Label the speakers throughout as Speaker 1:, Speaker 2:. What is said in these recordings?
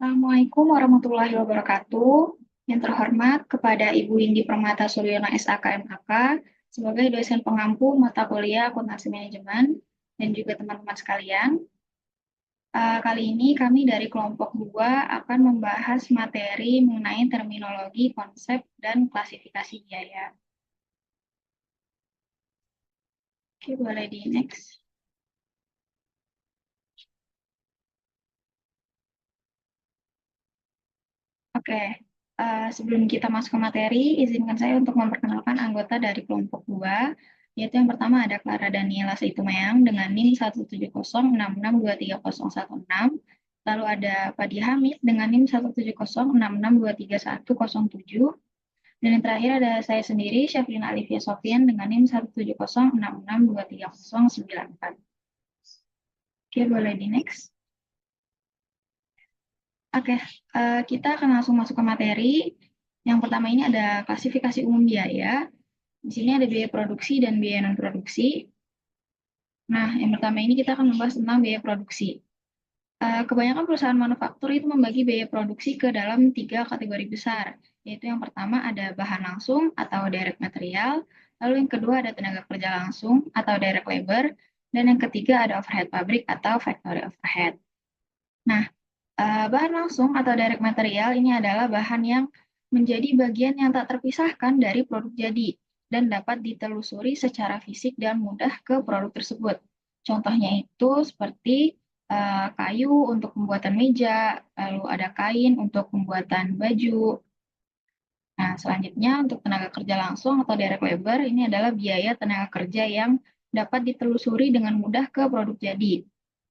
Speaker 1: Assalamualaikum warahmatullahi wabarakatuh. Yang terhormat kepada Ibu Indi Permata Suryono SAK MAK sebagai dosen pengampu mata kuliah akuntansi manajemen dan juga teman-teman sekalian. Kali ini kami dari kelompok 2 akan membahas materi mengenai terminologi, konsep, dan klasifikasi biaya. Oke, boleh di next. Oke, sebelum kita masuk ke materi, izinkan saya untuk memperkenalkan anggota dari kelompok 2, yaitu yang pertama ada Clara Daniela Saitumayang dengan NIM 17066230116, lalu ada Padi Hamid dengan NIM 17066230107, dan yang terakhir ada saya sendiri, Syafrina Alivia Sofian dengan NIM 17066230094. Oke, boleh di next. Oke, kita akan langsung masuk ke materi. Yang pertama ini ada klasifikasi umum biaya. Di sini ada biaya produksi dan biaya non-produksi. Nah, yang pertama ini kita akan membahas tentang biaya produksi. Kebanyakan perusahaan manufaktur itu membagi biaya produksi ke dalam 3 kategori besar, yaitu yang pertama ada bahan langsung atau direct material, lalu yang kedua ada tenaga kerja langsung atau direct labor, dan yang ketiga ada overhead pabrik atau factory overhead. Nah, bahan langsung atau direct material ini adalah bahan yang menjadi bagian yang tak terpisahkan dari produk jadi dan dapat ditelusuri secara fisik dan mudah ke produk tersebut. Contohnya itu seperti kayu untuk pembuatan meja, lalu ada kain untuk pembuatan baju. Nah, selanjutnya untuk tenaga kerja langsung atau direct labor ini adalah biaya tenaga kerja yang dapat ditelusuri dengan mudah ke produk jadi.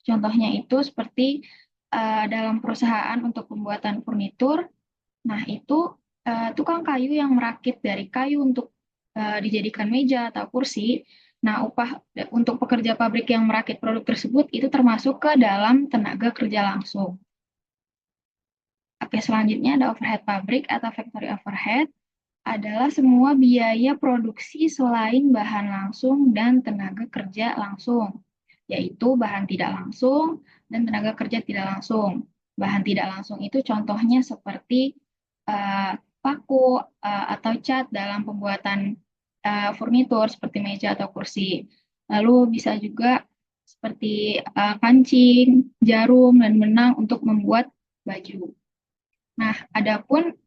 Speaker 1: Contohnya itu seperti dalam perusahaan untuk pembuatan furnitur. Nah, itu tukang kayu yang merakit dari kayu untuk dijadikan meja atau kursi. Nah, upah untuk pekerja pabrik yang merakit produk tersebut itu termasuk ke dalam tenaga kerja langsung. Oke, selanjutnya ada overhead pabrik atau factory overhead adalah semua biaya produksi selain bahan langsung dan tenaga kerja langsung, yaitu bahan tidak langsung dan tenaga kerja tidak langsung. Bahan tidak langsung itu contohnya seperti uh, paku atau cat dalam pembuatan furnitur seperti meja atau kursi. Lalu bisa juga seperti kancing, jarum, dan benang untuk membuat baju. Nah, adapun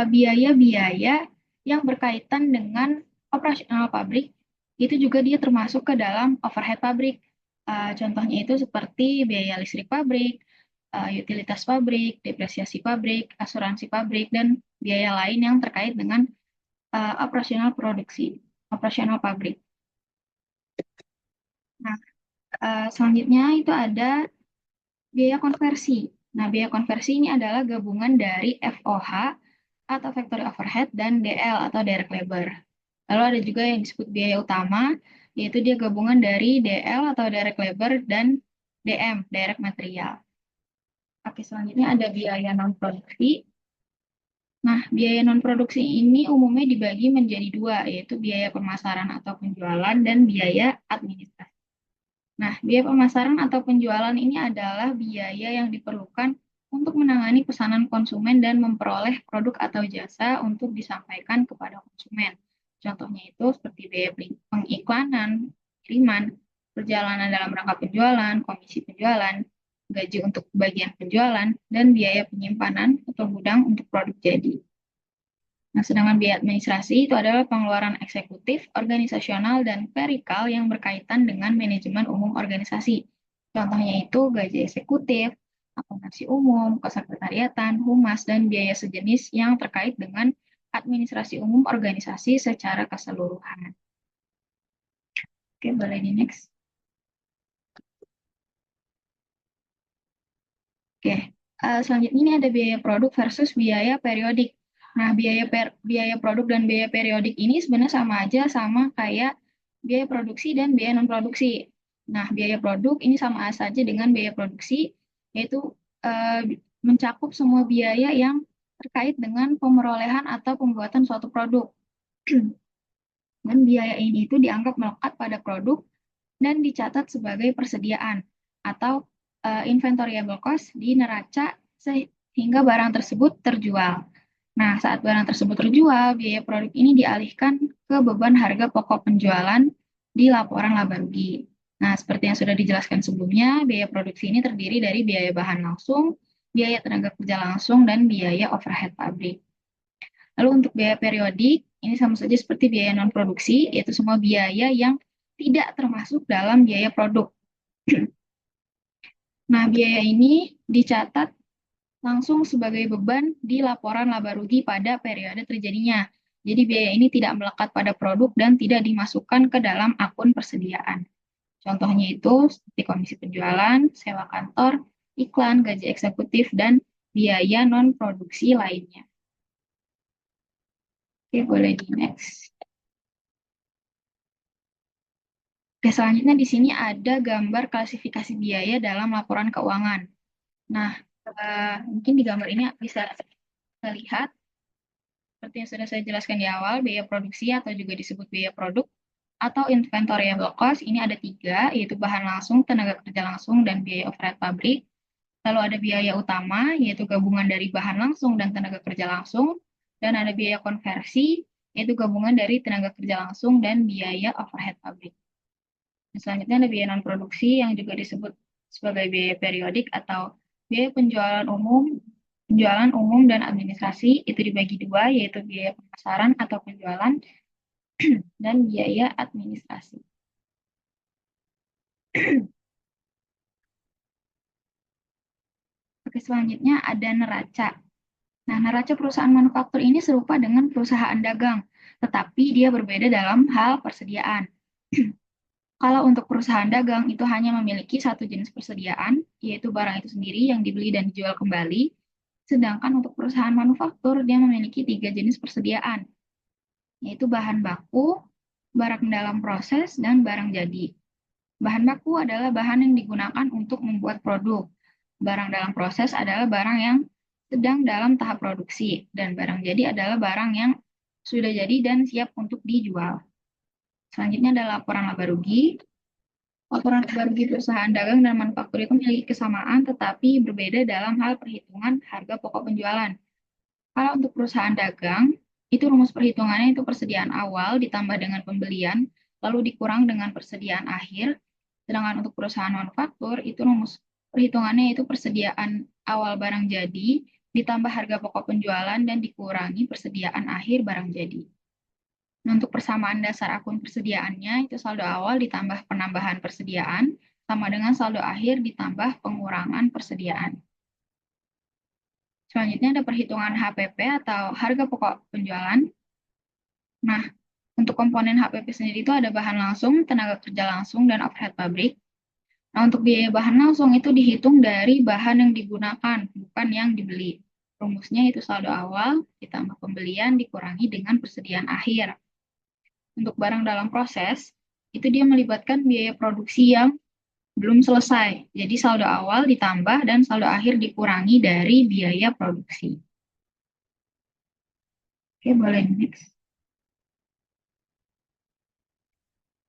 Speaker 1: biaya-biaya yang berkaitan dengan operasional pabrik, itu juga dia termasuk ke dalam overhead pabrik. Contohnya itu seperti biaya listrik pabrik, utilitas pabrik, depresiasi pabrik, asuransi pabrik, dan biaya lain yang terkait dengan operasional produksi, operasional pabrik. Nah, selanjutnya itu ada biaya konversi. Nah, biaya konversi ini adalah gabungan dari FOH atau factory overhead dan DL atau direct labor. Lalu ada juga yang disebut biaya utama, yaitu dia gabungan dari DL atau direct labor dan DM, direct material. Oke, selanjutnya ada biaya non-produksi. Nah, biaya non-produksi ini umumnya dibagi menjadi dua, yaitu biaya pemasaran atau penjualan dan biaya administrasi. Nah, biaya pemasaran atau penjualan ini adalah biaya yang diperlukan untuk menangani pesanan konsumen dan memperoleh produk atau jasa untuk disampaikan kepada konsumen. Contohnya itu seperti biaya pengiklanan, kiriman, perjalanan dalam rangka penjualan, komisi penjualan, gaji untuk bagian penjualan, dan biaya penyimpanan atau gudang untuk produk jadi. Nah, sedangkan biaya administrasi itu adalah pengeluaran eksekutif, organisasional, dan perikal yang berkaitan dengan manajemen umum organisasi. Contohnya itu gaji eksekutif, akuntansi umum, kesekretariatan, humas, dan biaya sejenis yang terkait dengan administrasi umum organisasi secara keseluruhan. Oke, boleh di next. Oke, selanjutnya ini ada biaya produk versus biaya periodik. Nah, biaya produk dan biaya periodik ini sebenarnya sama aja, sama kayak biaya produksi dan biaya non-produksi. Nah, biaya produk ini sama saja dengan biaya produksi, yaitu mencakup semua biaya yang terkait dengan pemerolehan atau pembuatan suatu produk. Dan biaya ini itu dianggap melekat pada produk dan dicatat sebagai persediaan atau inventoriable cost di neraca hingga barang tersebut terjual. Nah, saat barang tersebut terjual, biaya produk ini dialihkan ke beban harga pokok penjualan di laporan laba rugi. Nah, seperti yang sudah dijelaskan sebelumnya, biaya produksi ini terdiri dari biaya bahan langsung, biaya tenaga kerja langsung, dan biaya overhead pabrik. Lalu untuk biaya periodik, ini sama saja seperti biaya non-produksi, yaitu semua biaya yang tidak termasuk dalam biaya produk. Nah, biaya ini dicatat langsung sebagai beban di laporan laba rugi pada periode terjadinya. Jadi biaya ini tidak melekat pada produk dan tidak dimasukkan ke dalam akun persediaan. Contohnya itu seperti komisi penjualan, sewa kantor, iklan, gaji eksekutif, dan biaya non-produksi lainnya. Oke, boleh di next. Oke, selanjutnya di sini ada gambar klasifikasi biaya dalam laporan keuangan. Nah, mungkin di gambar ini bisa kita lihat, seperti yang sudah saya jelaskan di awal, biaya produksi atau juga disebut biaya produk atau inventoriable cost, ini ada 3, yaitu bahan langsung, tenaga kerja langsung, dan biaya overhead pabrik. Lalu ada biaya utama, yaitu gabungan dari bahan langsung dan tenaga kerja langsung. Dan ada biaya konversi, yaitu gabungan dari tenaga kerja langsung dan biaya overhead pabrik. Dan selanjutnya ada biaya non-produksi yang juga disebut sebagai biaya periodik atau biaya penjualan umum dan administrasi, itu dibagi 2, yaitu biaya pemasaran atau penjualan dan biaya administrasi. Oke, selanjutnya ada neraca. Nah, neraca perusahaan manufaktur ini serupa dengan perusahaan dagang, tetapi dia berbeda dalam hal persediaan. Kalau untuk perusahaan dagang itu hanya memiliki satu jenis persediaan, yaitu barang itu sendiri yang dibeli dan dijual kembali, sedangkan untuk perusahaan manufaktur dia memiliki 3 jenis persediaan, yaitu bahan baku, barang dalam proses, dan barang jadi. Bahan baku adalah bahan yang digunakan untuk membuat produk. Barang dalam proses adalah barang yang sedang dalam tahap produksi, dan barang jadi adalah barang yang sudah jadi dan siap untuk dijual. Selanjutnya adalah laporan laba rugi. Laporan laba rugi perusahaan dagang dan manufaktur itu memiliki kesamaan, tetapi berbeda dalam hal perhitungan harga pokok penjualan. Kalau untuk perusahaan dagang, itu rumus perhitungannya itu persediaan awal ditambah dengan pembelian, lalu dikurang dengan persediaan akhir. Sedangkan untuk perusahaan manufaktur, itu rumus perhitungannya itu persediaan awal barang jadi, ditambah harga pokok penjualan, dan dikurangi persediaan akhir barang jadi. Nah, untuk persamaan dasar akun persediaannya, itu saldo awal ditambah penambahan persediaan, sama dengan saldo akhir ditambah pengurangan persediaan. Selanjutnya ada perhitungan HPP atau harga pokok penjualan. Nah, untuk komponen HPP sendiri itu ada bahan langsung, tenaga kerja langsung, dan overhead pabrik. Nah, untuk biaya bahan langsung itu dihitung dari bahan yang digunakan, bukan yang dibeli. Rumusnya itu saldo awal ditambah pembelian dikurangi dengan persediaan akhir. Untuk barang dalam proses, itu dia melibatkan biaya produksi yang belum selesai. Jadi saldo awal ditambah dan saldo akhir dikurangi dari biaya produksi. Oke, boleh next.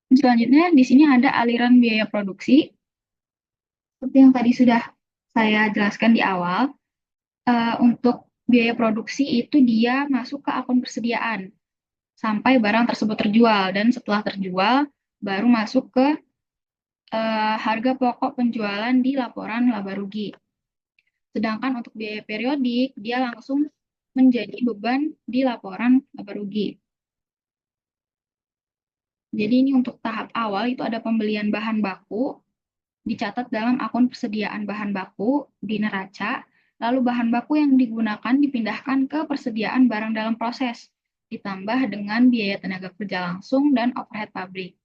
Speaker 1: Selanjutnya di sini ada aliran biaya produksi. Seperti yang tadi sudah saya jelaskan di awal, untuk biaya produksi itu dia masuk ke akun persediaan sampai barang tersebut terjual, dan setelah terjual baru masuk ke harga pokok penjualan di laporan laba rugi. Sedangkan untuk biaya periodik, dia langsung menjadi beban di laporan laba rugi. Jadi ini untuk tahap awal itu ada pembelian bahan baku, dicatat dalam akun persediaan bahan baku di neraca, lalu bahan baku yang digunakan dipindahkan ke persediaan barang dalam proses, ditambah dengan biaya tenaga kerja langsung dan overhead pabrik.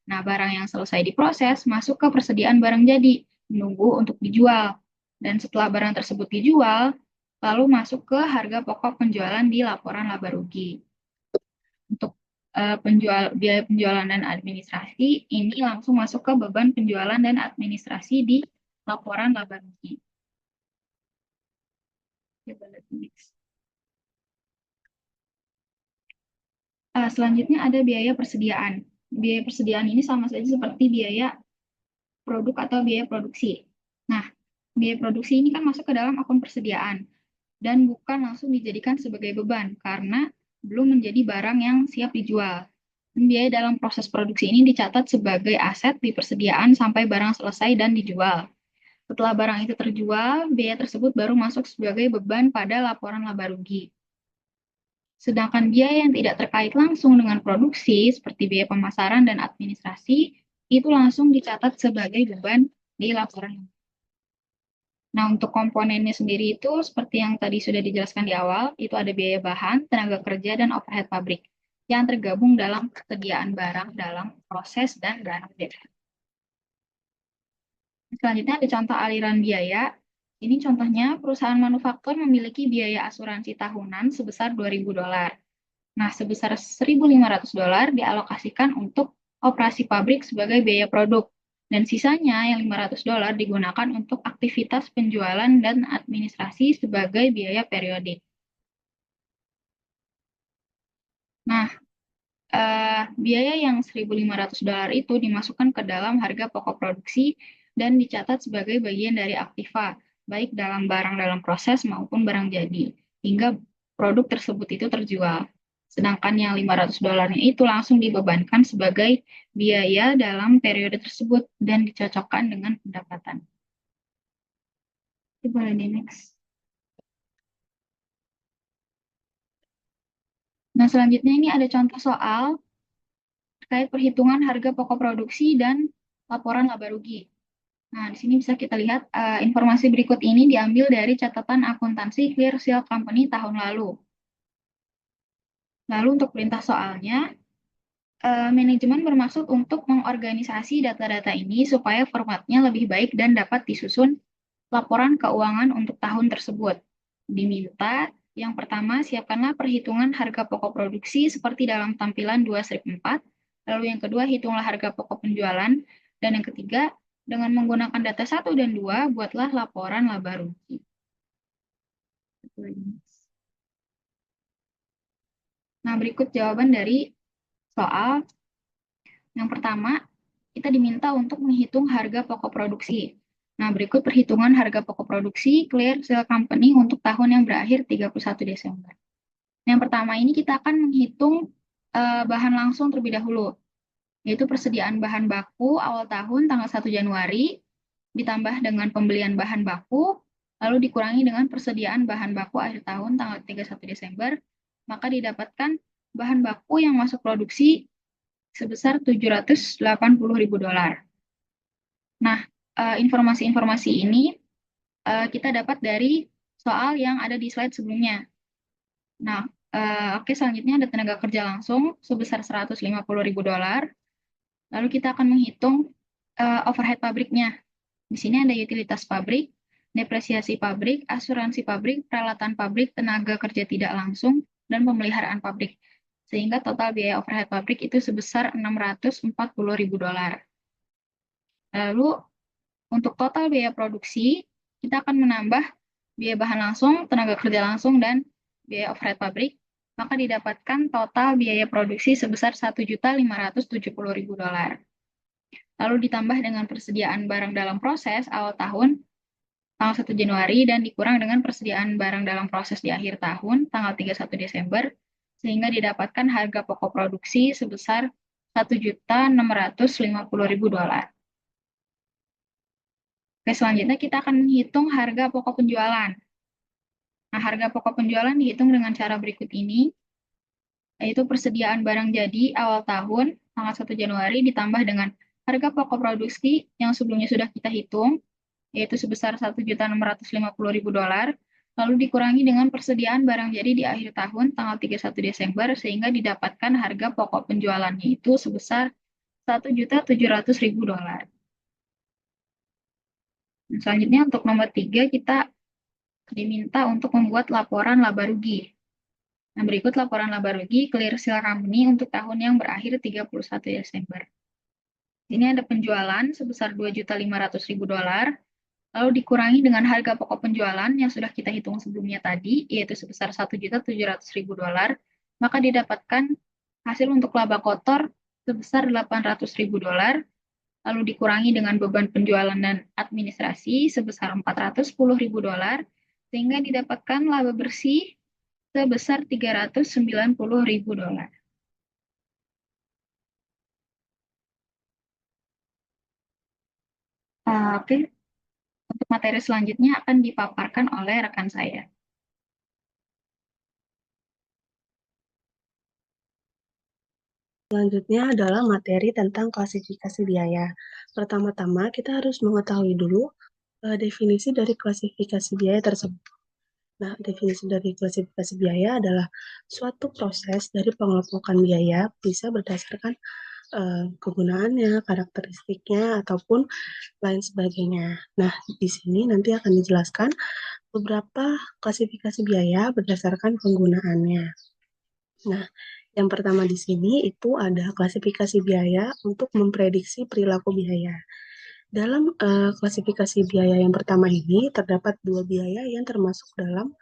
Speaker 1: Nah, barang yang selesai diproses masuk ke persediaan barang jadi, menunggu untuk dijual. Dan setelah barang tersebut dijual, lalu masuk ke harga pokok penjualan di laporan laba rugi. Untuk biaya penjualan dan administrasi, ini langsung masuk ke beban penjualan dan administrasi di laporan laba rugi. Selanjutnya ada biaya persediaan. Biaya persediaan ini sama saja seperti biaya produk atau biaya produksi. Nah, biaya produksi ini kan masuk ke dalam akun persediaan. dan bukan langsung dijadikan sebagai beban karena belum menjadi barang yang siap dijual. Biaya dalam proses produksi ini dicatat sebagai aset di persediaan sampai barang selesai dan dijual. Setelah barang itu terjual, biaya tersebut baru masuk sebagai beban pada laporan laba rugi. Sedangkan biaya yang tidak terkait langsung dengan produksi, seperti biaya pemasaran dan administrasi, itu langsung dicatat sebagai beban di laporan. Nah, untuk komponennya sendiri itu, seperti yang tadi sudah dijelaskan di awal, itu ada biaya bahan, tenaga kerja, dan overhead pabrik, yang tergabung dalam persediaan barang dalam proses dan barang jadi. Selanjutnya ada contoh aliran biaya. Ini contohnya perusahaan manufaktur memiliki biaya asuransi tahunan sebesar $2.000. Nah, sebesar $1.500 dialokasikan untuk operasi pabrik sebagai biaya produk, dan sisanya yang $500 digunakan untuk aktivitas penjualan dan administrasi sebagai biaya periodik. Nah, biaya yang $1.500 itu dimasukkan ke dalam harga pokok produksi dan dicatat sebagai bagian dari aktiva, baik dalam barang dalam proses maupun barang jadi, hingga produk tersebut itu terjual. Sedangkan yang $500 itu langsung dibebankan sebagai biaya dalam periode tersebut dan dicocokkan dengan pendapatan. Boleh di next. Nah, selanjutnya ini ada contoh soal terkait perhitungan harga pokok produksi dan laporan laba rugi. Nah, di sini bisa kita lihat informasi berikut ini diambil dari catatan akuntansi Clear Seal Company tahun lalu. Lalu untuk perintah soalnya, manajemen bermaksud untuk mengorganisasi data-data ini supaya formatnya lebih baik dan dapat disusun laporan keuangan untuk tahun tersebut. Diminta, yang pertama, siapkanlah perhitungan harga pokok produksi seperti dalam tampilan 2/4. Lalu yang kedua, hitunglah harga pokok penjualan. Dan yang ketiga, dengan menggunakan data 1 dan 2, buatlah laporan laba rugi. Nah, berikut jawaban dari soal yang pertama. Kita diminta untuk menghitung harga pokok produksi. Nah, berikut perhitungan harga pokok produksi Clear Seal Company untuk tahun yang berakhir 31 Desember. Yang pertama ini kita akan menghitung bahan langsung terlebih dahulu, yaitu persediaan bahan baku awal tahun tanggal 1 Januari, ditambah dengan pembelian bahan baku, lalu dikurangi dengan persediaan bahan baku akhir tahun tanggal 31 Desember, maka didapatkan bahan baku yang masuk produksi sebesar $780.000. Nah, informasi-informasi ini kita dapat dari soal yang ada di slide sebelumnya. Nah, oke, selanjutnya ada tenaga kerja langsung sebesar $150.000. Lalu kita akan menghitung overhead pabriknya. Di sini ada utilitas pabrik, depresiasi pabrik, asuransi pabrik, peralatan pabrik, tenaga kerja tidak langsung, dan pemeliharaan pabrik. Sehingga total biaya overhead pabrik itu sebesar $640.000. Lalu untuk total biaya produksi, kita akan menambah biaya bahan langsung, tenaga kerja langsung, dan biaya overhead pabrik, maka didapatkan total biaya produksi sebesar $1.570.000. Lalu ditambah dengan persediaan barang dalam proses awal tahun, tanggal 1 Januari, dan dikurang dengan persediaan barang dalam proses di akhir tahun, tanggal 31 Desember, sehingga didapatkan harga pokok produksi sebesar $1.650.000. Oke, selanjutnya kita akan menghitung harga pokok penjualan. Nah, harga pokok penjualan dihitung dengan cara berikut ini, yaitu persediaan barang jadi awal tahun, tanggal 1 Januari, ditambah dengan harga pokok produksi yang sebelumnya sudah kita hitung, yaitu sebesar $1.650.000, lalu dikurangi dengan persediaan barang jadi di akhir tahun, tanggal 31 Desember, sehingga didapatkan harga pokok penjualannya itu sebesar $1.700.000. Selanjutnya untuk nomor 3, kita diminta untuk membuat laporan laba rugi. Nah, berikut laporan laba rugi Clear Seal Company untuk tahun yang berakhir 31 Desember. Ini ada penjualan sebesar $2.500.000, lalu dikurangi dengan harga pokok penjualan yang sudah kita hitung sebelumnya tadi, yaitu sebesar $1.700.000, maka didapatkan hasil untuk laba kotor sebesar $800.000, lalu dikurangi dengan beban penjualan dan administrasi sebesar $410.000, sehingga didapatkan laba bersih sebesar $390.000. Oke, untuk materi selanjutnya akan dipaparkan oleh rekan saya.
Speaker 2: Selanjutnya adalah materi tentang klasifikasi biaya. Pertama-tama, kita harus mengetahui dulu definisi dari klasifikasi biaya tersebut. Nah, definisi dari klasifikasi biaya adalah suatu proses dari pengelompokan biaya bisa berdasarkan kegunaannya, karakteristiknya, ataupun lain sebagainya. Nah, di sini nanti akan dijelaskan beberapa klasifikasi biaya berdasarkan penggunaannya. Nah, yang pertama di sini itu ada klasifikasi biaya untuk memprediksi perilaku biaya. Dalam klasifikasi biaya yang pertama ini terdapat dua biaya yang termasuk dalam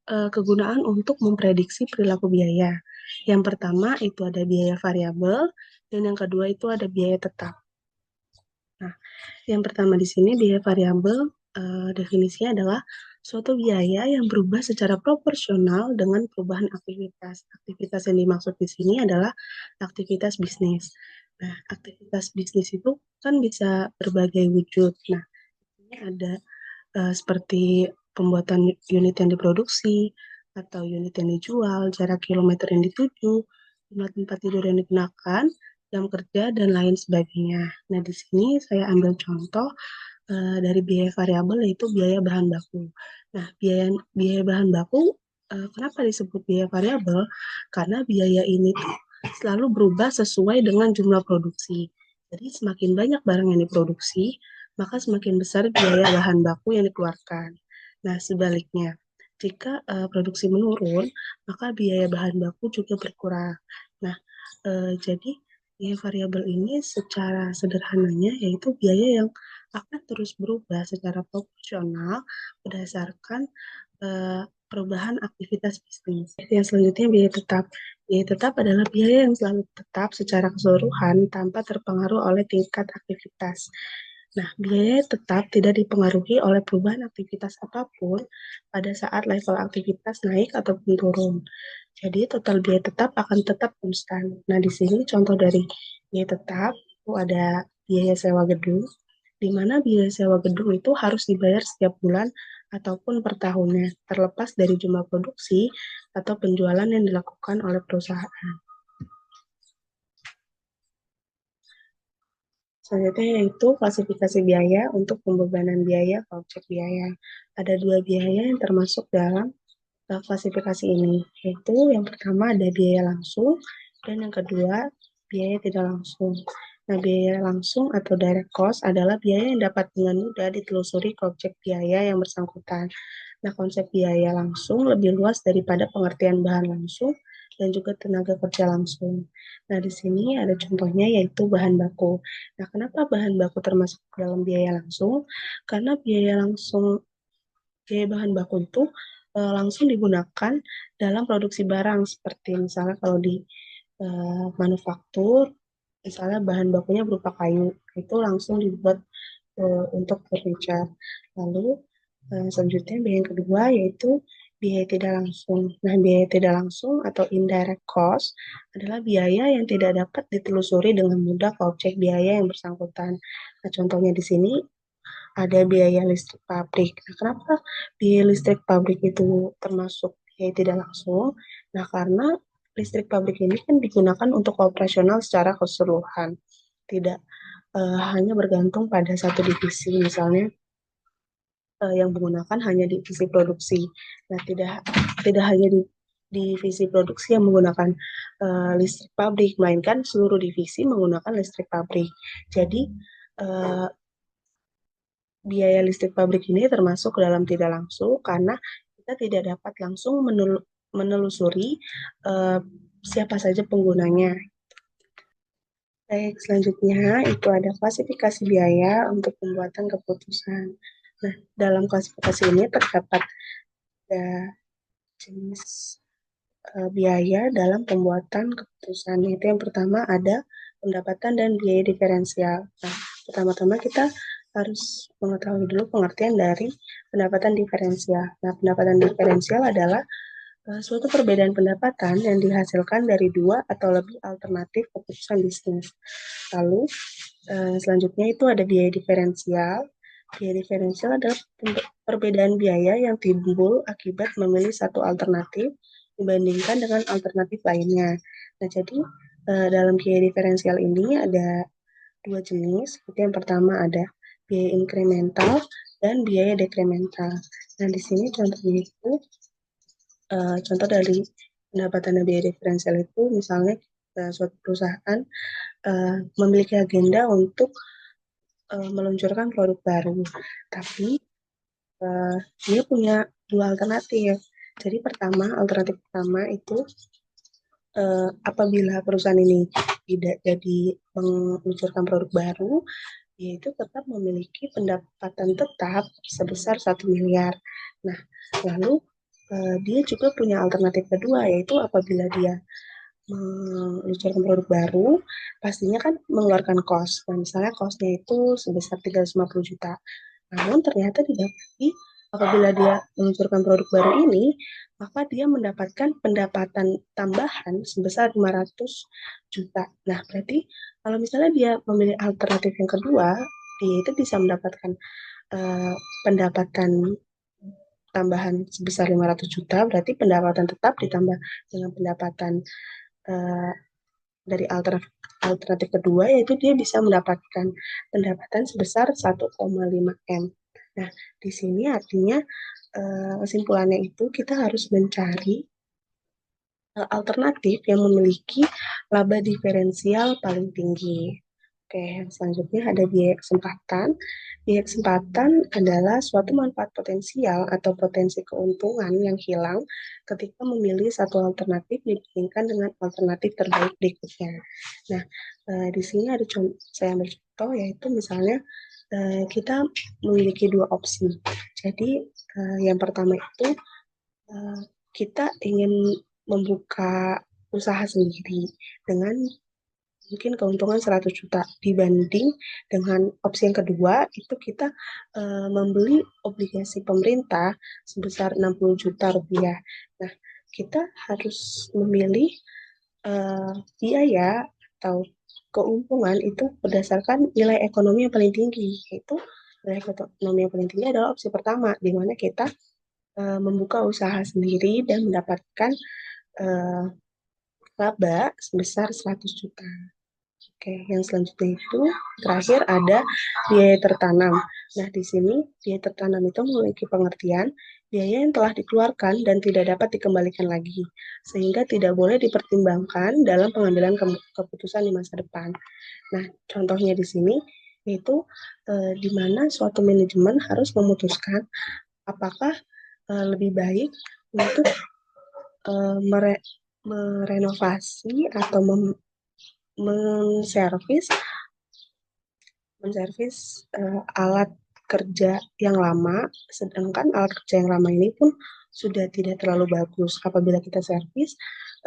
Speaker 2: kegunaan untuk memprediksi perilaku biaya. Yang pertama itu ada biaya variabel dan yang kedua itu ada biaya tetap. Nah, yang pertama di sini biaya variabel definisinya adalah suatu biaya yang berubah secara proporsional dengan perubahan aktivitas. Aktivitas yang dimaksud di sini adalah aktivitas bisnis. Nah, aktivitas bisnis itu kan bisa berbagai wujud. Nah, ini ada seperti pembuatan unit yang diproduksi atau unit yang dijual, jarak kilometer yang dituju, jumlah tempat tidur yang digunakan, jam kerja, dan lain sebagainya. Nah, di sini saya ambil contoh dari biaya variabel yaitu biaya bahan baku. Nah, biaya bahan baku kenapa disebut biaya variabel? Karena biaya ini tuh selalu berubah sesuai dengan jumlah produksi. Jadi semakin banyak barang yang diproduksi, maka semakin besar biaya bahan baku yang dikeluarkan. Nah, sebaliknya, jika produksi menurun, maka biaya bahan baku juga berkurang. Nah, jadi biaya variabel ini secara sederhananya yaitu biaya yang akan terus berubah secara proporsional berdasarkan perubahan aktivitas bisnis. Yang selanjutnya biaya tetap. Biaya tetap adalah biaya yang selalu tetap secara keseluruhan tanpa terpengaruh oleh tingkat aktivitas. Nah, biaya tetap tidak dipengaruhi oleh perubahan aktivitas apapun pada saat level aktivitas naik ataupun turun. Jadi, total biaya tetap akan tetap konstan. Nah, di sini contoh dari biaya tetap itu ada biaya sewa gedung, di mana biaya sewa gedung itu harus dibayar setiap bulan ataupun per tahunnya, terlepas dari jumlah produksi atau penjualan yang dilakukan oleh perusahaan. Selanjutnya yaitu klasifikasi biaya untuk pembebanan biaya ke objek biaya. Ada dua biaya yang termasuk dalam klasifikasi ini, yaitu yang pertama ada biaya langsung dan yang kedua biaya tidak langsung. Nah, biaya langsung atau direct cost adalah biaya yang dapat dengan mudah ditelusuri ke objek biaya yang bersangkutan. Nah, konsep biaya langsung lebih luas daripada pengertian bahan langsung dan juga tenaga kerja langsung. Nah, di sini ada contohnya yaitu bahan baku. Nah, kenapa bahan baku termasuk dalam biaya langsung? Karena biaya bahan baku itu langsung digunakan dalam produksi barang seperti misalnya kalau di manufaktur, misalnya bahan bakunya berupa kayu, itu langsung dibuat untuk furniture. Lalu selanjutnya biaya yang kedua yaitu biaya tidak langsung. Nah, biaya tidak langsung atau indirect cost adalah biaya yang tidak dapat ditelusuri dengan mudah ke objek biaya yang bersangkutan. Nah, contohnya di sini ada biaya listrik pabrik. Nah, kenapa biaya listrik pabrik itu termasuk biaya tidak langsung? Nah, karena listrik pabrik ini kan digunakan untuk operasional secara keseluruhan, tidak hanya bergantung pada satu divisi, misalnya yang menggunakan hanya divisi produksi. Nah, tidak hanya di divisi produksi yang menggunakan listrik pabrik, melainkan seluruh divisi menggunakan listrik pabrik. Jadi, uh, biaya listrik pabrik ini termasuk dalam tidak langsung karena kita tidak dapat langsung menelusuri uh, siapa saja penggunanya. Baik, selanjutnya itu ada klasifikasi biaya untuk pembuatan keputusan. Nah, dalam klasifikasi ini terdapat ada jenis biaya dalam pembuatan keputusan. Itu yang pertama ada pendapatan dan biaya diferensial. Nah, pertama-tama kita harus mengetahui dulu pengertian dari pendapatan diferensial. Nah, pendapatan diferensial adalah suatu perbedaan pendapatan yang dihasilkan dari dua atau lebih alternatif keputusan bisnis. Lalu, selanjutnya itu ada biaya diferensial. Biaya diferensial adalah perbedaan biaya yang timbul akibat memilih satu alternatif dibandingkan dengan alternatif lainnya. Nah, jadi dalam biaya diferensial ini ada dua jenis. Seperti yang pertama ada biaya inkremental dan biaya dekremental. Nah, di sini contohnya itu contoh dari pendapatan biaya diferensial itu misalnya suatu perusahaan memiliki agenda untuk meluncurkan produk baru, tapi dia punya dua alternatif. Jadi alternatif pertama itu apabila perusahaan ini tidak jadi meluncurkan produk baru, yaitu tetap memiliki pendapatan tetap sebesar 1 miliar. Nah, lalu dia juga punya alternatif kedua, yaitu apabila dia meluncurkan produk baru, pastinya kan mengeluarkan kos. Nah, misalnya kosnya itu sebesar 350 juta. Namun ternyata didapati apabila dia meluncurkan produk baru ini, maka dia mendapatkan pendapatan tambahan sebesar 500 juta. Nah, berarti kalau misalnya dia memilih alternatif yang kedua, dia itu bisa mendapatkan pendapatan tambahan sebesar 500 juta, berarti pendapatan tetap ditambah dengan pendapatan uh, dari alternatif kedua, yaitu dia bisa mendapatkan pendapatan sebesar 1,5 M. Nah, di sini artinya kesimpulannya itu kita harus mencari alternatif yang memiliki laba diferensial paling tinggi. Oke, selanjutnya ada biaya kesempatan. Biaya kesempatan adalah suatu manfaat potensial atau potensi keuntungan yang hilang ketika memilih satu alternatif dibandingkan dengan alternatif terbaik berikutnya. Nah, di sini ada saya ambil contoh, yaitu misalnya kita memiliki dua opsi. Jadi, yang pertama itu kita ingin membuka usaha sendiri dengan mungkin keuntungan 100 juta dibanding dengan opsi yang kedua itu kita membeli obligasi pemerintah sebesar 60 juta rupiah. Nah, kita harus memilih biaya atau keuntungan itu berdasarkan nilai ekonomi yang paling tinggi, yaitu nilai ekonomi yang paling tinggi adalah opsi pertama, di mana kita membuka usaha sendiri dan mendapatkan uh, laba sebesar 100 juta. Oke, yang selanjutnya itu terakhir ada biaya tertanam. Nah, di sini biaya tertanam itu memiliki pengertian biaya yang telah dikeluarkan dan tidak dapat dikembalikan lagi, sehingga tidak boleh dipertimbangkan dalam pengambilan keputusan di masa depan. Nah, contohnya di sini yaitu di mana suatu manajemen harus memutuskan apakah lebih baik untuk merenovasi atau menservis menservis alat kerja yang lama, sedangkan alat kerja yang lama ini pun sudah tidak terlalu bagus. Apabila kita servis,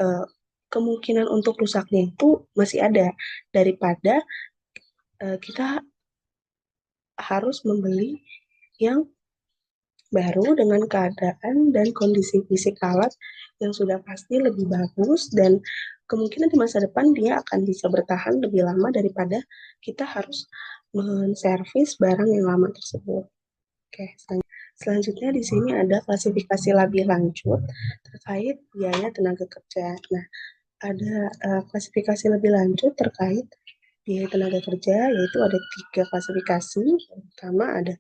Speaker 2: uh, kemungkinan untuk rusaknya itu masih ada daripada kita harus membeli yang baru dengan keadaan dan kondisi fisik alat yang sudah pasti lebih bagus dan kemungkinan di masa depan dia akan bisa bertahan lebih lama daripada kita harus menservis barang yang lama tersebut. Oke, selanjutnya di sini ada klasifikasi lebih lanjut terkait biaya tenaga kerja. Nah, ada klasifikasi lebih lanjut terkait biaya tenaga kerja, yaitu ada 3 klasifikasi. Pertama ada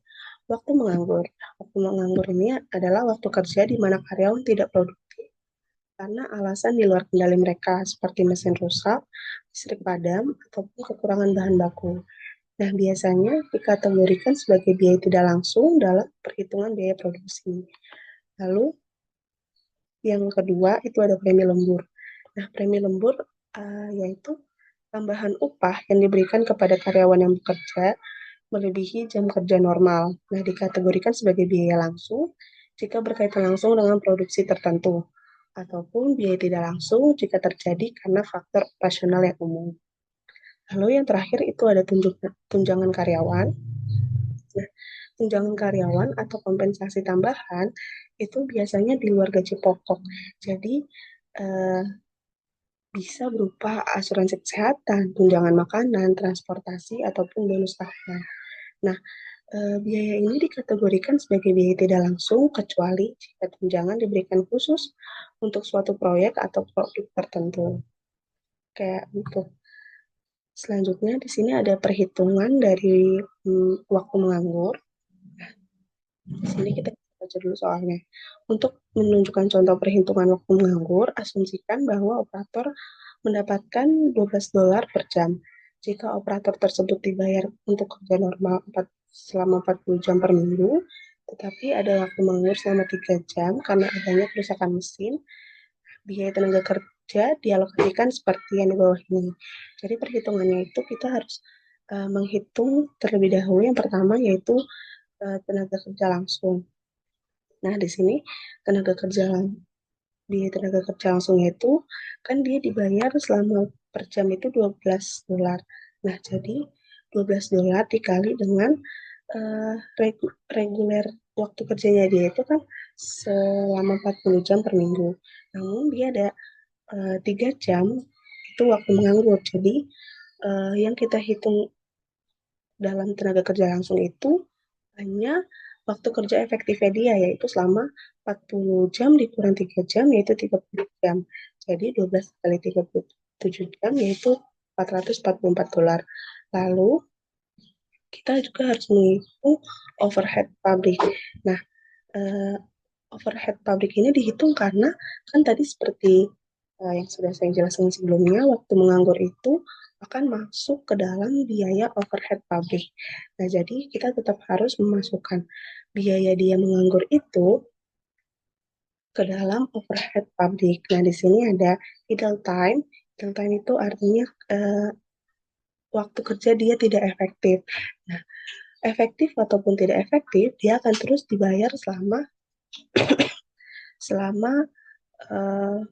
Speaker 2: waktu menganggur. Waktu menganggur ini adalah waktu kerja di mana karyawan tidak produktif karena alasan di luar kendali mereka, seperti mesin rusak, listrik padam, ataupun kekurangan bahan baku. Nah, biasanya dikategorikan sebagai biaya tidak langsung dalam perhitungan biaya produksi. Lalu, yang kedua itu ada premi lembur. Nah, premi lembur yaitu tambahan upah yang diberikan kepada karyawan yang bekerja melebihi jam kerja normal. Nah, dikategorikan sebagai biaya langsung jika berkaitan langsung dengan produksi tertentu, ataupun biaya tidak langsung jika terjadi karena faktor operasional yang umum. Lalu yang terakhir itu ada tunjangan karyawan. Nah, tunjangan karyawan atau kompensasi tambahan itu biasanya di luar gaji pokok. Jadi, eh, bisa berupa asuransi kesehatan, tunjangan makanan, transportasi, ataupun bonus tahunan. Nah, biaya ini dikategorikan sebagai biaya tidak langsung kecuali jika tunjangan diberikan khusus untuk suatu proyek atau produk tertentu. Kayak gitu. Selanjutnya di sini ada perhitungan dari waktu menganggur. Di sini kita baca dulu soalnya. Untuk menunjukkan contoh perhitungan waktu menganggur, asumsikan bahwa operator mendapatkan $12 per jam. Jika operator tersebut dibayar untuk kerja normal selama 40 jam per minggu, tetapi ada waktu menganggur selama 3 jam karena adanya kerusakan mesin, biaya tenaga kerja dialokasikan seperti yang di bawah ini. Jadi perhitungannya itu kita harus menghitung terlebih dahulu. Yang pertama yaitu tenaga kerja langsung. Nah, di sini tenaga kerja di tenaga kerja langsung itu kan dia dibayar selama per jam itu $12. Nah, jadi $12 dikali dengan uh, reguler waktu kerjanya dia itu kan selama 40 jam per minggu. Namun dia ada 3 jam itu waktu menganggur. Jadi yang kita hitung dalam tenaga kerja langsung itu hanya waktu kerja efektifnya dia, yaitu selama 40 jam dikurang 3 jam, yaitu 30 jam. Jadi 12 kali 37 jam, yaitu $444. Lalu, kita juga harus menghitung overhead pabrik. Nah, eh, overhead pabrik ini dihitung karena kan tadi seperti yang sudah saya jelaskan sebelumnya, waktu menganggur itu akan masuk ke dalam biaya overhead pabrik. Nah, jadi kita tetap harus memasukkan biaya dia menganggur itu ke dalam overhead pabrik. Nah, di sini ada idle time. Idle time itu artinya waktu kerja dia tidak efektif. Nah, efektif ataupun tidak efektif, dia akan terus dibayar selama uh,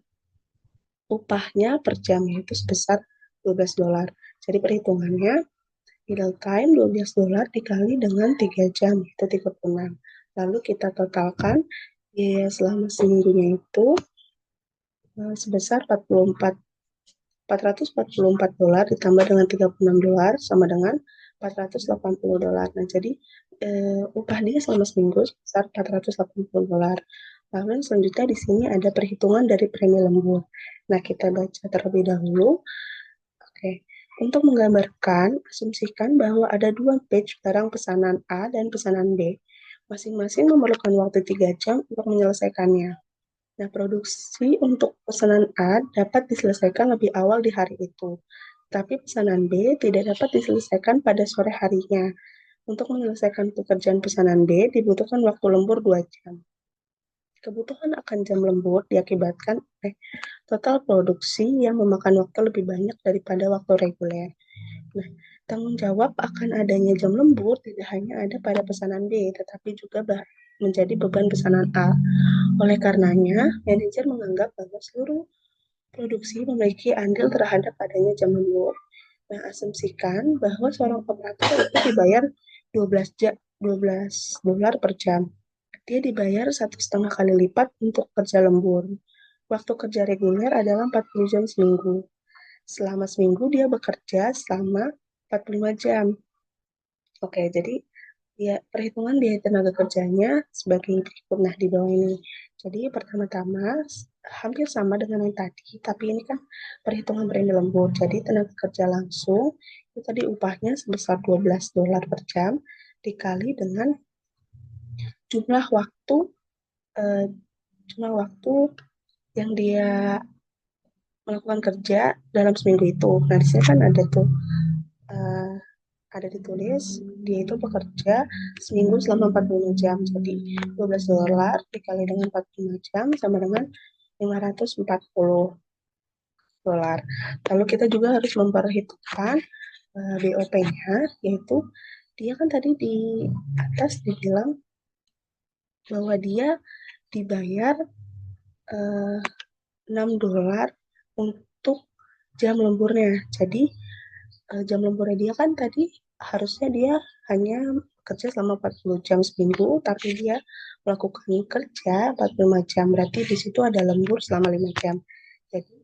Speaker 2: upahnya per jam yaitu sebesar $12. Jadi perhitungannya idle time $12 dikali dengan 3 jam itu 36. Lalu kita totalkan biaya selama seminggunya itu sebesar 444 dolar ditambah dengan $36 sama dengan $480. Nah, jadi upah dia selama seminggu sebesar $480. Lalu selanjutnya di sini ada perhitungan dari premi lembur. Nah, kita baca terlebih dahulu. Oke. Untuk menggambarkan, asumsikan bahwa ada dua batch barang pesanan A dan pesanan B. Masing-masing memerlukan waktu 3 jam untuk menyelesaikannya. Nah, produksi untuk pesanan A dapat diselesaikan lebih awal di hari itu, tapi pesanan B tidak dapat diselesaikan pada sore harinya. Untuk menyelesaikan pekerjaan pesanan B dibutuhkan waktu lembur 2 jam. Kebutuhan akan jam lembur diakibatkan oleh total produksi yang memakan waktu lebih banyak daripada waktu reguler. Nah, tanggung jawab akan adanya jam lembur tidak hanya ada pada pesanan B, tetapi juga menjadi beban pesanan A. Oleh karenanya, manajer menganggap bahwa seluruh produksi memiliki andil terhadap adanya jam lembur. Nah, asumsikan bahwa seorang operator itu dibayar 12 dolar per jam. Dia dibayar 1,5 kali lipat untuk kerja lembur. Waktu kerja reguler adalah 40 jam seminggu. Selama seminggu dia bekerja selama 45 jam. Oke, jadi ya perhitungan biaya tenaga kerjanya sebagai berikut. Nah, di bawah ini. Jadi pertama-tama hampir sama dengan yang tadi, tapi ini kan perhitungan premi lembur. Jadi tenaga kerja langsung itu tadi upahnya sebesar $12 per jam dikali dengan jumlah waktu eh, jumlah waktu yang dia melakukan kerja dalam seminggu itu. Nah, di sini kan ada tuh eh, ada ditulis dia itu bekerja seminggu selama 45 jam. Jadi $12 dikali dengan 45 jam sama dengan $540. Lalu kita juga harus memperhitungkan BOP-nya, yaitu dia kan tadi di atas dibilang bahwa dia dibayar $6 untuk jam lemburnya. Jadi jam lemburnya dia kan tadi harusnya dia hanya bekerja selama 40 jam seminggu, tapi dia melakukan kerja 45 jam. Berarti di situ ada lembur selama 5 jam. Jadi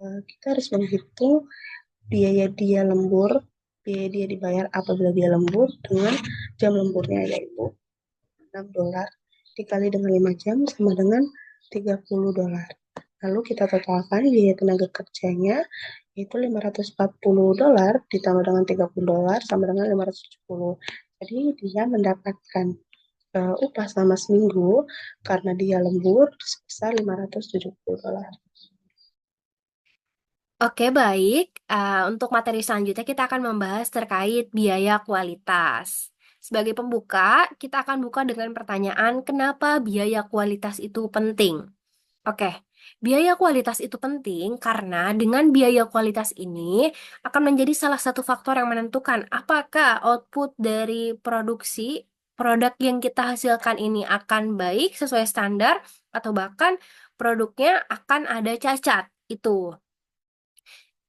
Speaker 2: kita harus menghitung biaya dia lembur, biaya dia dibayar apabila dia lembur dengan jam lemburnya, yaitu $6 dikali dengan 5 jam sama dengan $30. Lalu kita totalkan biaya tenaga kerjanya, yaitu $540 ditambah dengan $30 sama dengan 570. Jadi dia mendapatkan upah selama seminggu karena dia lembur sebesar $570.
Speaker 3: Oke, baik. Untuk materi selanjutnya kita akan membahas terkait biaya kualitas. Sebagai pembuka, kita akan buka dengan pertanyaan, kenapa biaya kualitas itu penting? Oke, biaya kualitas itu penting karena dengan biaya kualitas ini akan menjadi salah satu faktor yang menentukan apakah output dari produksi produk yang kita hasilkan ini akan baik sesuai standar atau bahkan produknya akan ada cacat. Itu.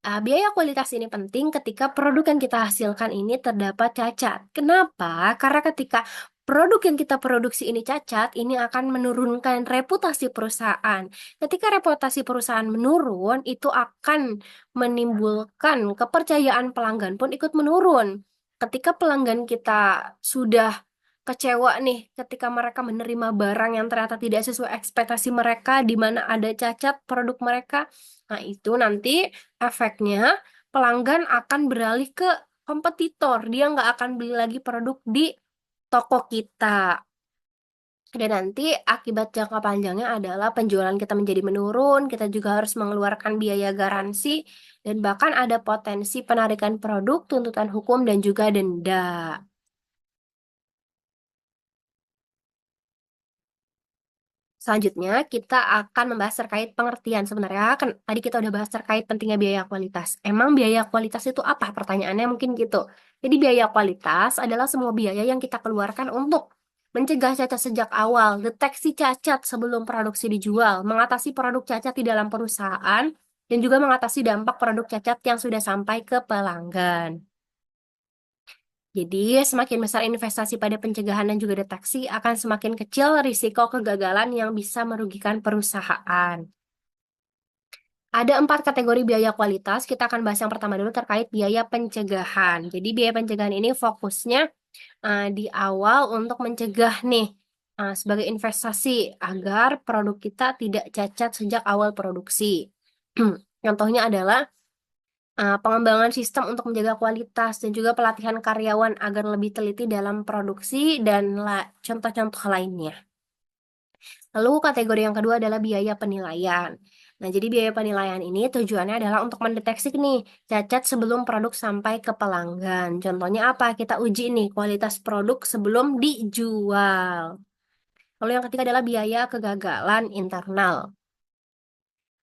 Speaker 3: Biaya kualitas ini penting ketika produk yang kita hasilkan ini terdapat cacat. Kenapa? Karena ketika produk yang kita produksi ini cacat, ini akan menurunkan reputasi perusahaan. Ketika reputasi perusahaan menurun, itu akan menimbulkan kepercayaan pelanggan pun ikut menurun. Ketika pelanggan kita sudah kecewa nih ketika mereka menerima barang yang ternyata tidak sesuai ekspektasi mereka, di mana ada cacat produk mereka. Nah, itu nanti efeknya pelanggan akan beralih ke kompetitor. Dia nggak akan beli lagi produk di toko kita. Dan nanti akibat jangka panjangnya adalah penjualan kita menjadi menurun, kita juga harus mengeluarkan biaya garansi, dan bahkan ada potensi penarikan produk, tuntutan hukum, dan juga denda. Selanjutnya, kita akan membahas terkait pengertian. Sebenarnya, kan tadi kita udah bahas terkait pentingnya biaya kualitas. Emang biaya kualitas itu apa? Pertanyaannya mungkin gitu. Jadi, biaya kualitas adalah semua biaya yang kita keluarkan untuk mencegah cacat sejak awal, deteksi cacat sebelum produksi dijual, mengatasi produk cacat di dalam perusahaan, dan juga mengatasi dampak produk cacat yang sudah sampai ke pelanggan. Jadi, semakin besar investasi pada pencegahan dan juga deteksi, akan semakin kecil risiko kegagalan yang bisa merugikan perusahaan. Ada 4 kategori biaya kualitas. Kita akan bahas yang pertama dulu terkait biaya pencegahan. Jadi, biaya pencegahan ini fokusnya di awal untuk mencegah nih sebagai investasi agar produk kita tidak cacat sejak awal produksi. Contohnya adalah pengembangan sistem untuk menjaga kualitas dan juga pelatihan karyawan agar lebih teliti dalam produksi dan contoh-contoh lainnya. Lalu kategori yang kedua adalah biaya penilaian. Nah, jadi biaya penilaian ini tujuannya adalah untuk mendeteksi nih cacat sebelum produk sampai ke pelanggan. Contohnya apa? Kita uji nih kualitas produk sebelum dijual. Lalu yang ketiga adalah biaya kegagalan internal.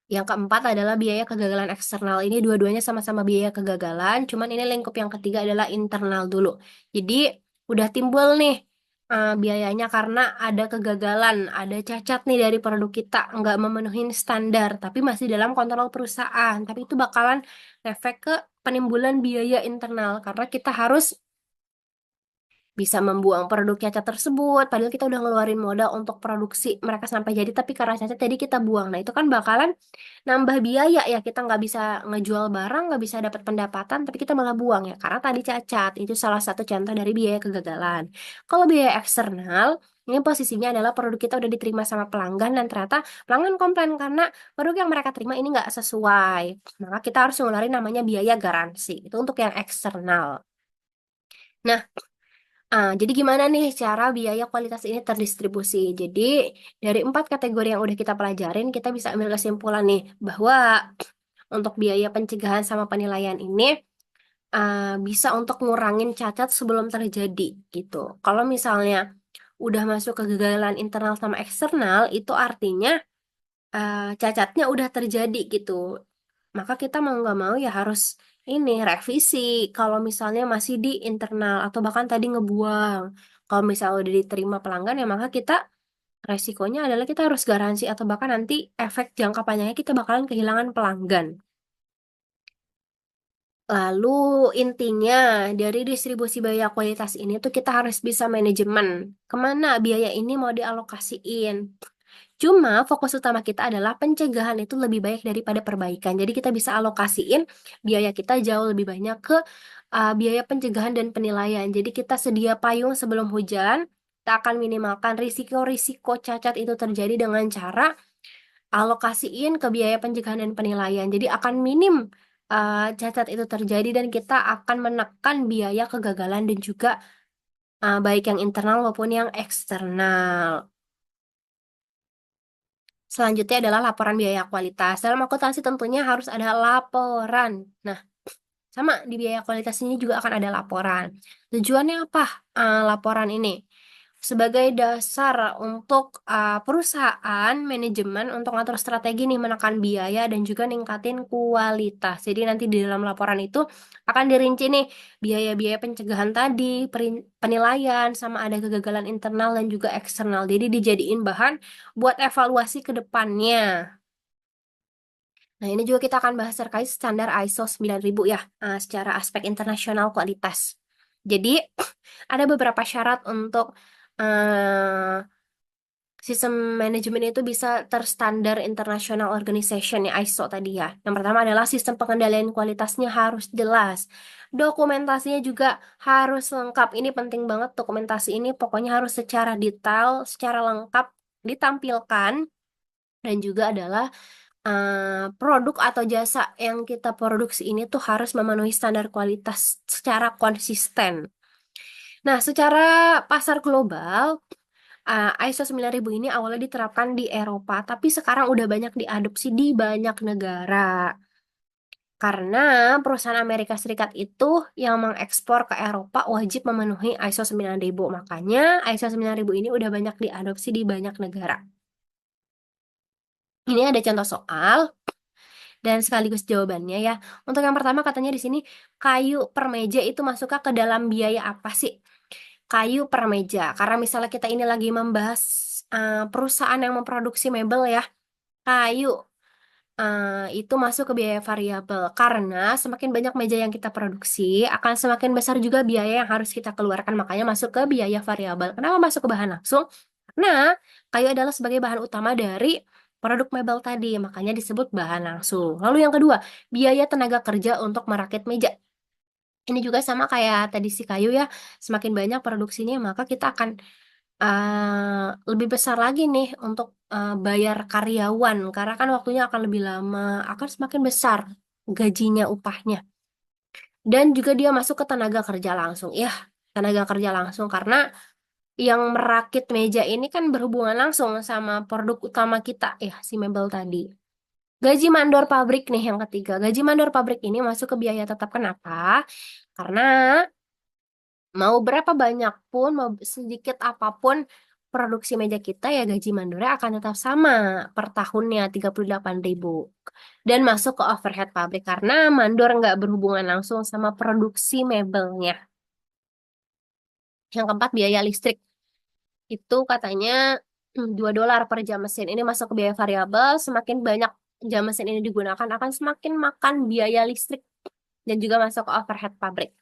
Speaker 3: Yang keempat adalah biaya kegagalan eksternal. Ini dua-duanya sama-sama biaya kegagalan, cuman ini lingkup yang ketiga adalah internal dulu. Jadi udah timbul nih biayanya karena ada kegagalan, ada cacat nih dari produk kita, nggak memenuhi standar, tapi masih dalam kontrol perusahaan. Tapi itu bakalan efek ke penimbulan biaya internal karena kita harus bisa membuang produk cacat tersebut, padahal kita udah ngeluarin modal untuk produksi mereka sampai jadi, tapi karena cacat jadi kita buang. Nah, itu kan bakalan nambah biaya ya, kita nggak bisa ngejual barang, nggak bisa dapat pendapatan, tapi kita malah buang ya, karena tadi cacat. Itu salah satu contoh dari biaya kegagalan. Kalau biaya eksternal, ini posisinya adalah produk kita udah diterima sama pelanggan dan ternyata pelanggan komplain karena produk yang mereka terima ini nggak sesuai. Maka kita harus ngeluarin namanya biaya garansi. Itu untuk yang eksternal. Nah, jadi gimana nih cara biaya kualitas ini terdistribusi? Jadi dari 4 kategori yang udah kita pelajarin, kita bisa ambil kesimpulan nih bahwa untuk biaya pencegahan sama penilaian ini bisa untuk ngurangin cacat sebelum terjadi gitu. Kalau misalnya udah masuk kegagalan internal sama eksternal, itu artinya cacatnya udah terjadi gitu. Maka kita mau nggak mau ya harus ini revisi kalau misalnya masih di internal atau bahkan tadi ngebuang. Kalau misalnya udah diterima pelanggan ya maka kita resikonya adalah kita harus garansi atau bahkan nanti efek jangka panjangnya kita bakalan kehilangan pelanggan. Lalu intinya dari distribusi biaya kualitas ini tuh kita harus bisa manajemen kemana biaya ini mau dialokasiin. Cuma fokus utama kita adalah pencegahan itu lebih baik daripada perbaikan. Jadi kita bisa alokasiin biaya kita jauh lebih banyak ke biaya pencegahan dan penilaian. Jadi kita sedia payung sebelum hujan. Kita akan minimalkan risiko-risiko cacat itu terjadi dengan cara alokasiin ke biaya pencegahan dan penilaian. Jadi akan minim cacat itu terjadi dan kita akan menekan biaya kegagalan dan juga baik yang internal maupun yang eksternal. Selanjutnya adalah laporan biaya kualitas. Dalam akuntansi tentunya harus ada laporan. Nah, sama di biaya kualitas ini juga akan ada laporan. Tujuannya apa laporan ini? Sebagai dasar untuk perusahaan manajemen untuk ngatur strategi nih menekan biaya dan juga ningkatin kualitas. Jadi nanti di dalam laporan itu akan dirinci nih biaya-biaya pencegahan tadi, penilaian, sama ada kegagalan internal dan juga eksternal. Jadi dijadiin bahan buat evaluasi ke depannya. Nah, ini juga kita akan bahas terkait standar ISO 9000 ya, secara aspek internasional kualitas. Jadi, ada beberapa syarat untuk eh, sistem manajemen itu bisa terstandar International Organization ya ISO tadi ya. Yang pertama adalah sistem pengendalian kualitasnya harus jelas. Dokumentasinya juga harus lengkap. Ini penting banget dokumentasi ini pokoknya harus secara detail, secara lengkap ditampilkan dan juga adalah produk atau jasa yang kita produksi ini tuh harus memenuhi standar kualitas secara konsisten. Nah, secara pasar global, ISO 9000 ini awalnya diterapkan di Eropa, tapi sekarang udah banyak diadopsi di banyak negara. Karena perusahaan Amerika Serikat itu yang mengekspor ke Eropa wajib memenuhi ISO 9000. Makanya ISO 9000 ini udah banyak diadopsi di banyak negara. Ini ada contoh soal dan sekaligus jawabannya ya. Untuk yang pertama katanya di sini kayu per meja itu masuknya ke dalam biaya apa sih? Kayu per meja. Karena misalnya kita ini lagi membahas perusahaan yang memproduksi mebel ya. Kayu itu masuk ke biaya variabel karena semakin banyak meja yang kita produksi akan semakin besar juga biaya yang harus kita keluarkan. Makanya masuk ke biaya variabel. Kenapa masuk ke bahan langsung? Karena kayu adalah sebagai bahan utama dari produk mebel tadi, makanya disebut bahan langsung. Lalu yang kedua, biaya tenaga kerja untuk merakit meja. Ini juga sama kayak tadi si kayu ya, semakin banyak produksinya maka kita akan lebih besar lagi nih untuk bayar karyawan, karena kan waktunya akan lebih lama, akan semakin besar gajinya, upahnya. Dan juga dia masuk ke tenaga kerja langsung. Ya, tenaga kerja langsung karena yang merakit meja ini kan berhubungan langsung sama produk utama kita ya, si mebel tadi. Gaji mandor pabrik nih yang ketiga. Gaji mandor pabrik ini masuk ke biaya tetap. Kenapa? Karena mau berapa banyak pun, mau sedikit apapun produksi meja kita ya gaji mandornya akan tetap sama per tahunnya 38.000. Dan masuk ke overhead pabrik karena mandor nggak berhubungan langsung sama produksi mebelnya. Yang keempat biaya listrik. Itu katanya $2 per jam mesin. Ini masuk ke biaya variabel. Semakin banyak jam mesin ini digunakan akan semakin makan biaya listrik dan juga masuk ke overhead pabrik.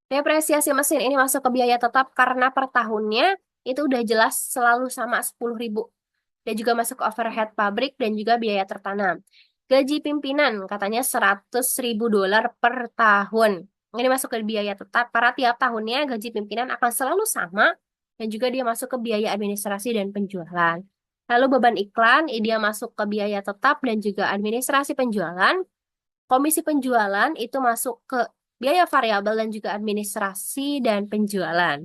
Speaker 3: Depresiasi mesin ini masuk ke biaya tetap karena per tahunnya itu udah jelas selalu sama 10.000. Dan juga masuk ke overhead pabrik dan juga biaya tertanam. Gaji pimpinan katanya $100.000 per tahun. Ini masuk ke biaya tetap karena tiap tahunnya gaji pimpinan akan selalu sama dan juga dia masuk ke biaya administrasi dan penjualan. Lalu beban iklan, dia masuk ke biaya tetap dan juga administrasi penjualan. Komisi penjualan itu masuk ke biaya variabel dan juga administrasi dan penjualan.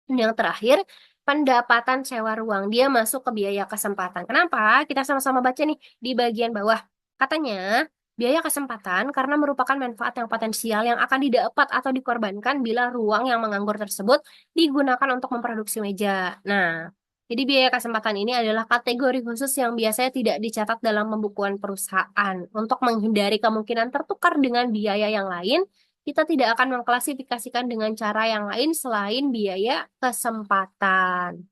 Speaker 3: Dan yang terakhir, pendapatan sewa ruang. Dia masuk ke biaya kesempatan. Kenapa? Kita sama-sama baca nih di bagian bawah. Katanya, biaya kesempatan karena merupakan manfaat yang potensial yang akan didapat atau dikorbankan bila ruang yang menganggur tersebut digunakan untuk memproduksi meja. Nah, jadi biaya kesempatan ini adalah kategori khusus yang biasanya tidak dicatat dalam pembukuan perusahaan. Untuk menghindari kemungkinan tertukar dengan biaya yang lain, kita tidak akan mengklasifikasikan dengan cara yang lain selain biaya kesempatan.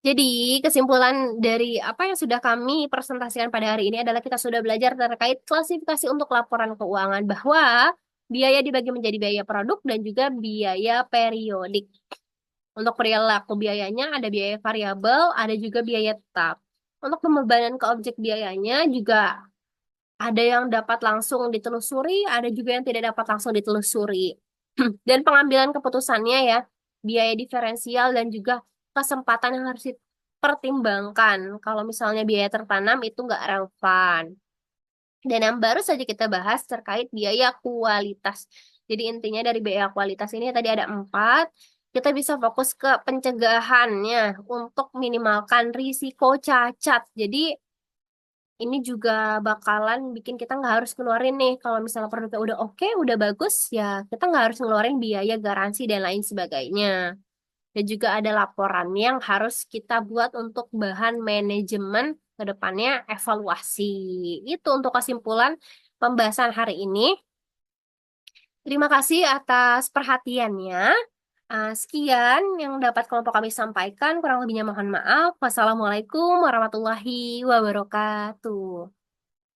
Speaker 3: Jadi, kesimpulan dari apa yang sudah kami presentasikan pada hari ini adalah kita sudah belajar terkait klasifikasi untuk laporan keuangan bahwa biaya dibagi menjadi biaya produk dan juga biaya periodik. Untuk perilaku biayanya ada biaya variabel, ada juga biaya tetap. Untuk pembebanan ke objek biayanya juga ada yang dapat langsung ditelusuri, ada juga yang tidak dapat langsung ditelusuri. Dan pengambilan keputusannya ya, biaya diferensial dan juga kesempatan yang harus dipertimbangkan. Kalau misalnya biaya tertanam itu nggak relevan. Dan yang baru saja kita bahas terkait biaya kualitas. Jadi intinya dari biaya kualitas ini tadi ada 4. Kita bisa fokus ke pencegahannya untuk minimalkan risiko cacat. Jadi ini juga bakalan bikin kita nggak harus keluarin nih. Kalau misalnya produknya udah oke, udah bagus, ya kita nggak harus ngeluarin biaya garansi dan lain sebagainya. Dan juga ada laporan yang harus kita buat untuk bahan manajemen ke depannya evaluasi. Itu untuk kesimpulan pembahasan hari ini. Terima kasih atas perhatiannya. Sekian yang dapat kelompok kami sampaikan. Kurang lebihnya mohon maaf. Wassalamualaikum warahmatullahi wabarakatuh.